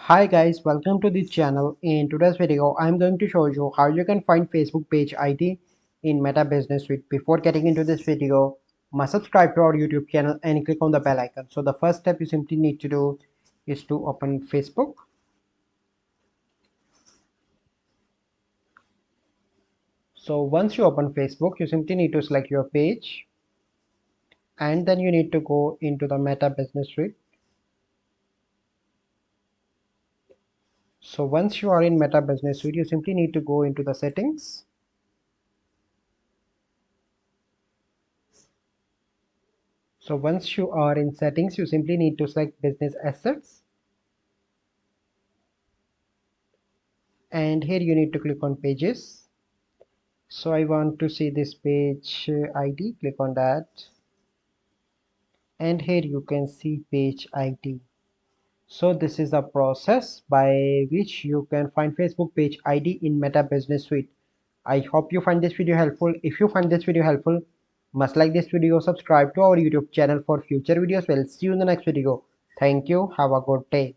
Hi guys, welcome to the channel. In today's video, I'm going to show you how you can find Facebook page ID in Meta Business Suite. Before getting into this video, must subscribe to our YouTube channel and click on the bell icon. So the first step you simply need to do is to open Facebook. So once you open Facebook, you simply need to select your page and then you need to go into the Meta Business Suite. So once you are in Meta Business Suite, you simply need to go into the settings. So once you are in settings, you simply need to select business assets. And here you need to click on pages. So I want to see this page ID, click on that, and here you can see page ID. So this is the process by which you can find Facebook page ID in Meta Business Suite. I hope you find this video helpful. If you find this video helpful, must like this video, subscribe to our YouTube channel for future videos. We'll see you in the next video. Thank you. Have a good day.